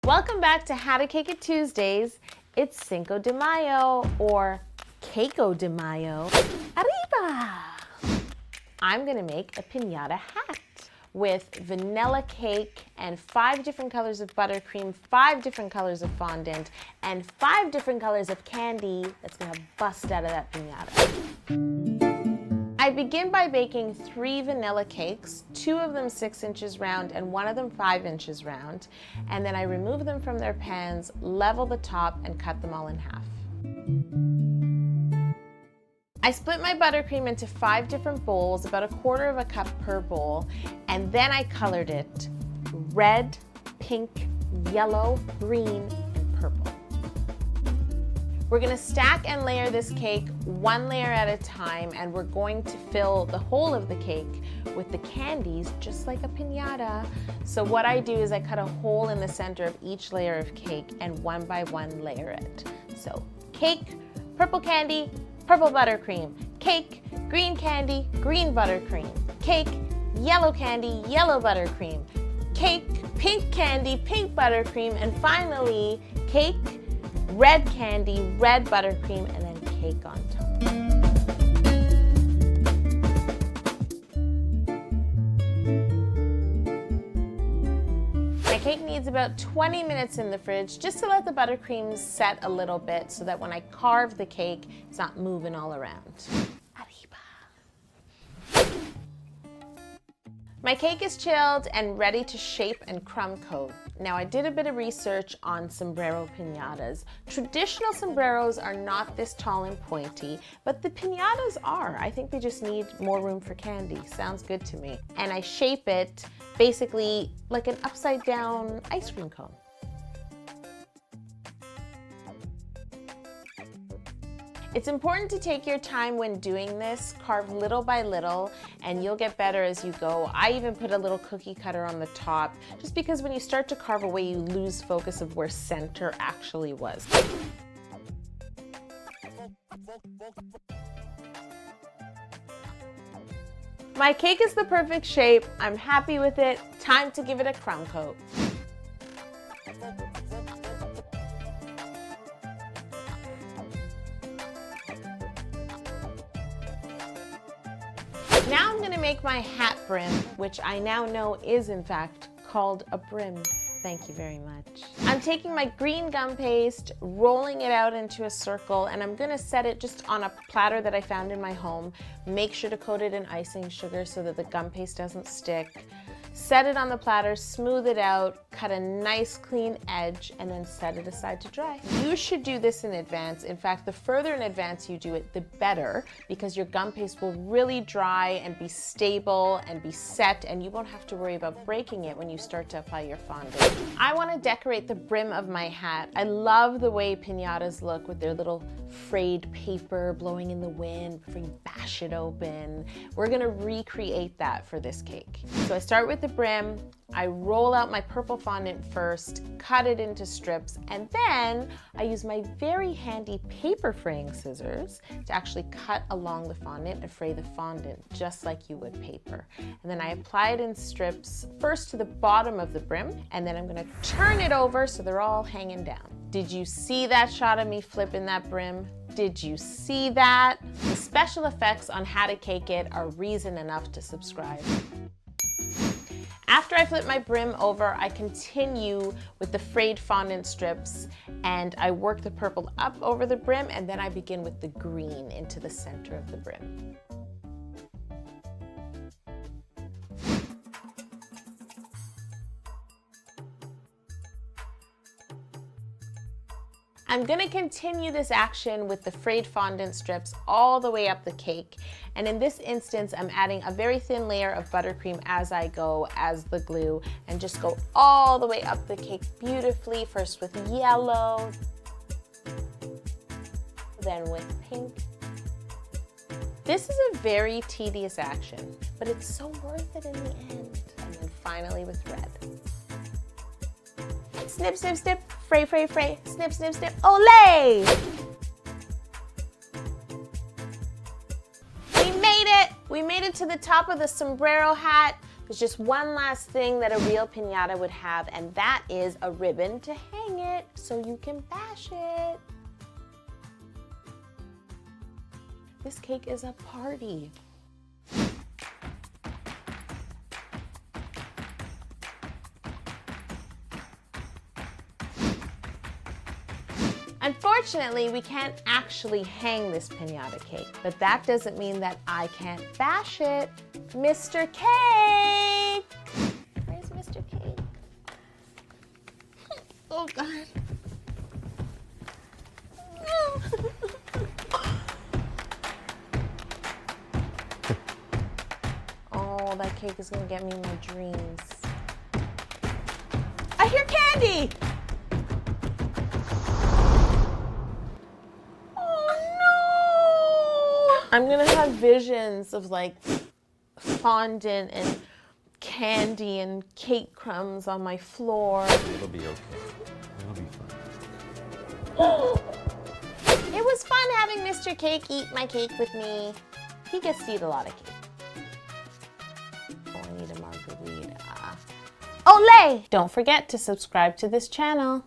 Welcome back to How to Cake It Tuesdays. It's Cinco de Mayo, or Keiko de Mayo. Arriba! I'm gonna make a piñata hat with vanilla cake and 5 different colors of buttercream, 5 different colors of fondant, and 5 different colors of candy that's gonna bust out of that piñata. I begin by baking 3 vanilla cakes, 2 of them 6 inches round and 1 of them 5 inches round, and then I remove them from their pans, level the top, and cut them all in half. I split my buttercream into 5 different bowls, about 1/4 cup per bowl, and then I colored it red, pink, yellow, green, and purple. We're gonna stack and layer this cake 1 layer at a time, and we're going to fill the whole of the cake with the candies, just like a piñata. So what I do is I cut a hole in the center of each layer of cake and 1 by 1 layer it. So cake, purple candy, purple buttercream, cake, green candy, green buttercream, cake, yellow candy, yellow buttercream, cake, pink candy, pink buttercream, and finally cake, red candy, red buttercream, and then cake on top. My cake needs about 20 minutes in the fridge just to let the buttercream set a little bit so that when I carve the cake, it's not moving all around. Arriba. My cake is chilled and ready to shape and crumb coat. Now, I did a bit of research on sombrero piñatas. Traditional sombreros are not this tall and pointy, but the piñatas are. I think they just need more room for candy. Sounds good to me. And I shape it basically like an upside down ice cream cone. It's important to take your time when doing this, carve little by little, and you'll get better as you go. I even put a little cookie cutter on the top, just because when you start to carve away, you lose focus of where center actually was. My cake is the perfect shape. I'm happy with it. Time to give it a crumb coat. Now I'm gonna make my hat brim, which I now know is in fact called a brim. Thank you very much. I'm taking my green gum paste, rolling it out into a circle, and I'm gonna set it just on a platter that I found in my home. Make sure to coat it in icing sugar so that the gum paste doesn't stick. Set it on the platter, smooth it out, cut a nice clean edge, and then set it aside to dry. You should do this in advance. In fact, the further in advance you do it, the better, because your gum paste will really dry and be stable and be set, and you won't have to worry about breaking it when you start to apply your fondant. I want to decorate the brim of my hat. I love the way piñatas look with their little frayed paper blowing in the wind before you bash it open. We're gonna recreate that for this cake. So I start with the brim, I roll out my purple fondant first, cut it into strips, and then I use my very handy paper fraying scissors to actually cut along the fondant and fray the fondant just like you would paper. And then I apply it in strips, first to the bottom of the brim, and then I'm gonna turn it over so they're all hanging down. Did you see that shot of me flipping that brim? Did you see that? The special effects on How to Cake It are reason enough to subscribe. After I flip my brim over, I continue with the frayed fondant strips, and I work the purple up over the brim, and then I begin with the green into the center of the brim. I'm gonna continue this action with the frayed fondant strips all the way up the cake. And in this instance, I'm adding a very thin layer of buttercream as I go, as the glue, and just go all the way up the cake beautifully, first with yellow, then with pink. This is a very tedious action, but it's so worth it in the end. And then finally with red. Snip, snip, snip, fray, fray, fray, snip, snip, snip, olé! We made it to the top of the sombrero hat. There's just one last thing that a real piñata would have, and that is a ribbon to hang it so you can bash it. This cake is a party. Unfortunately, we can't actually hang this piñata cake, but that doesn't mean that I can't bash it. Mr. Cake! Where's Mr. Cake? Oh, God. Oh, that cake is gonna get me my dreams. I hear candy! I'm gonna have visions of like fondant and candy and cake crumbs on my floor. It'll be okay. It'll be fine. It was fun having Mr. Cake eat my cake with me. He gets to eat a lot of cake. Oh, I need a margarita. Olé! Don't forget to subscribe to this channel.